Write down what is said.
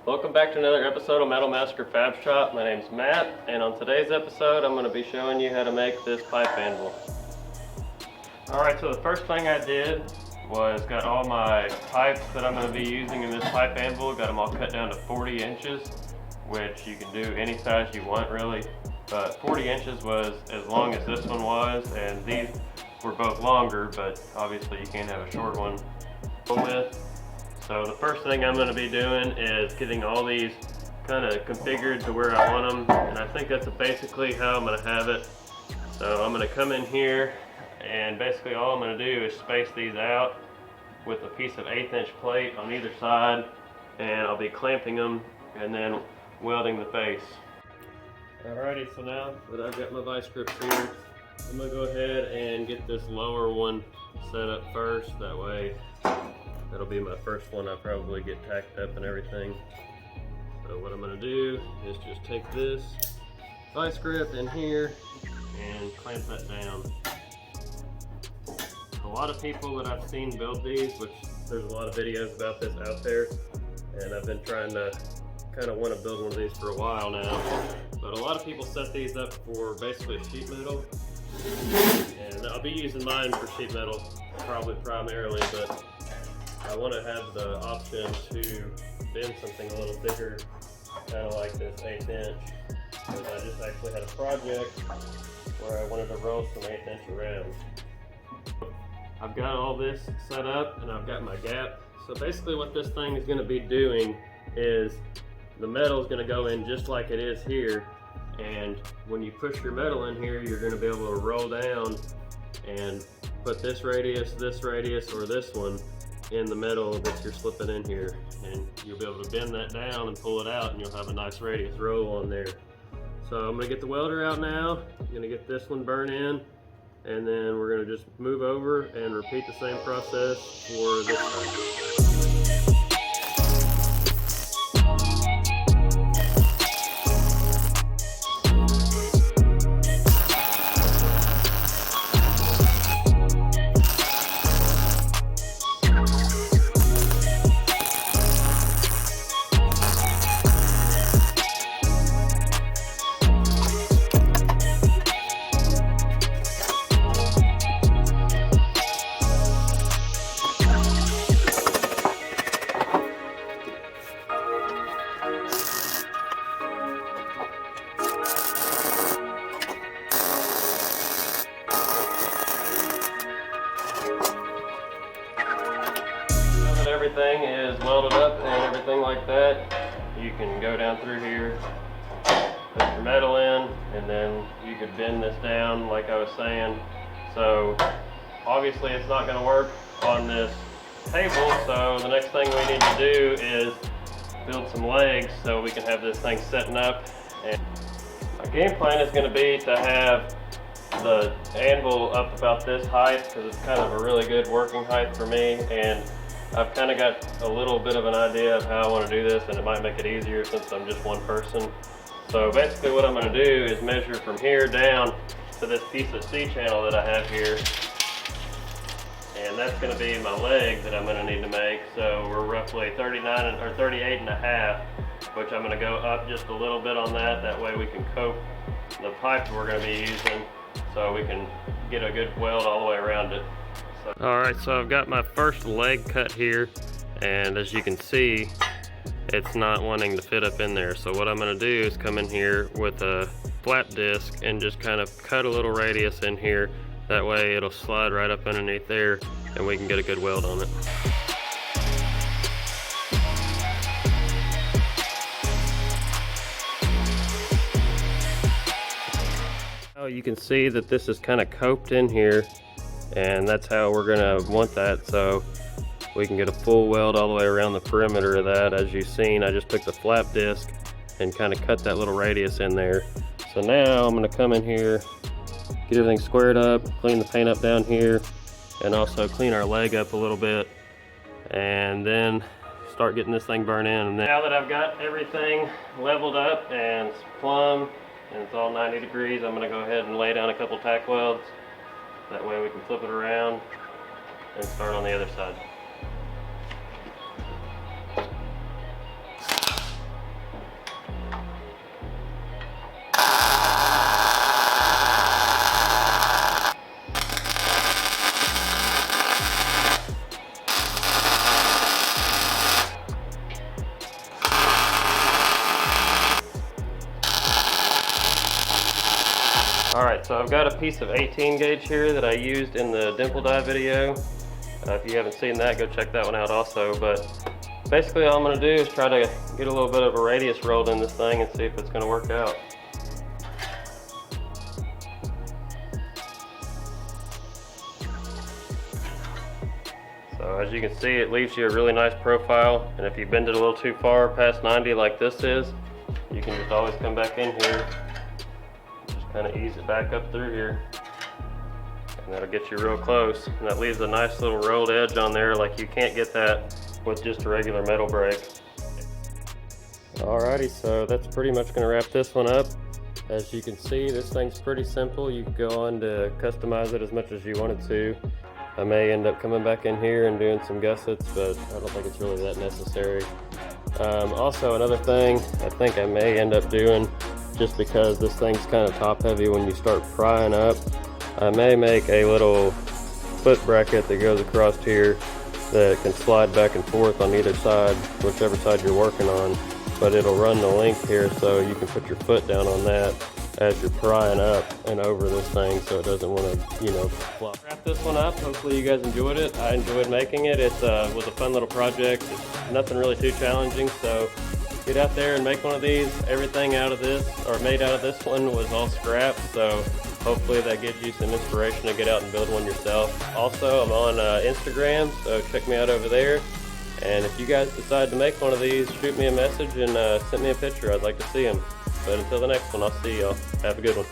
Welcome back to another episode of Metal Massacre Fab Shop. My name's Matt, and on today's episode I'm going to be showing you how to make this pipe anvil. Alright, so the first thing I did was got all my pipes that I'm going to be using in this pipe anvil, got them all cut down to 40 inches, which you can do any size you want really, but 40 inches was as long as this one was, and these were both longer, but obviously you can't have a short one with. So the first thing I'm going to be doing is getting all these kind of configured to where I want them, and I think that's basically how I'm going to have it. So I'm going to come in here, and basically all I'm going to do is space these out with a piece of 1/8 inch plate on either side, and I'll be clamping them and then welding the face. Alrighty, so now that I've got my vice grips here, I'm going to go ahead and get this lower one set up first. That way that'll be my first one I probably get tacked up and everything. So what I'm going to do is just take this vice grip in here and clamp that down. A lot of people that I've seen build these, which there's a lot of videos about this out there, and I've been trying to kind of want to build one of these for a while now, but a lot of people set these up for basically sheet metal, and I'll be using mine for sheet metal probably primarily, but I want to have the option to bend something a little thicker, kind of like this 1/8 inch, because I just actually had a project where I wanted to roll some 1/8 inch around. I've got all this set up and I've got my gap. So basically what this thing is going to be doing is the metal is going to go in just like it is here, and when you push your metal in here, you're going to be able to roll down and put this radius, or this one in the metal that you're slipping in here, and you'll be able to bend that down and pull it out, and you'll have a nice radius roll on there. So I'm going to get the welder out now. I'm going to get this one burnt in, and then we're going to just move over and repeat the same process for this side. Everything is welded up and everything like that, you can go down through here, put your metal in, and then you could bend this down like I was saying. So obviously it's not going to work on this table, so the next thing we need to do is build some legs so we can have this thing setting up. And my game plan is going to be to have the anvil up about this height, because it's kind of a really good working height for me, and I've kind of got a little bit of an idea of how I want to do this, and it might make it easier since I'm just one person. So basically what I'm going to do is measure from here down to this piece of C-channel that I have here, and that's going to be my leg that I'm going to need to make. So we're roughly 38 and a half, which I'm going to go up just a little bit on that. That way we can coat the pipe we're going to be using so we can get a good weld all the way around it. Alright, so I've got my first leg cut here, and as you can see, it's not wanting to fit up in there. So what I'm going to do is come in here with a flat disc and just kind of cut a little radius in here. That way it'll slide right up underneath there and we can get a good weld on it. Now you can see that this is kind of coped in here, and that's how we're going to want that, so we can get a full weld all the way around the perimeter of that. As you've seen, I just took the flap disc and kind of cut that little radius in there. So now I'm going to come in here, get everything squared up, clean the paint up down here, and also clean our leg up a little bit, and then start getting this thing burnt in. And then, now that I've got everything leveled up and it's plumb and it's all 90 degrees, I'm going to go ahead and lay down a couple tack welds. That way we can flip it around and start on the other side. Alright, so I've got a piece of 18 gauge here that I used in the dimple die video. If you haven't seen that, go check that one out also. But basically all I'm going to do is try to get a little bit of a radius rolled in this thing and see if it's going to work out. So as you can see, it leaves you a really nice profile, and if you bend it a little too far past 90 like this is, you can just always come back in here, just kind of ease it back up through here, and that'll get you real close. And that leaves a nice little rolled edge on there, like you can't get that with just a regular metal brake. Alrighty, so that's pretty much going to wrap this one up. As you can see, this thing's pretty simple. You can go on to customize it as much as you wanted to. I may end up coming back in here and doing some gussets, but I don't think it's really that necessary. Also, another thing I think I may end up doing, just because this thing's kind of top heavy when you start prying up, I may make a little foot bracket that goes across here that can slide back and forth on either side, whichever side you're working on. But it'll run the length here so you can put your foot down on that as you're prying up and over this thing, so it doesn't want to, you know, flop. Wrap this one up. Hopefully you guys enjoyed it. I enjoyed making it. It was a fun little project. It's nothing really too challenging, so get out there and make one of these. Everything out of this, or made out of this one, was all scrap, so hopefully that gives you some inspiration to get out and build one yourself. Also, I'm on Instagram, so check me out over there. And if you guys decide to make one of these, shoot me a message and send me a picture. I'd like to see them. But until the next one, I'll see y'all. Have a good one.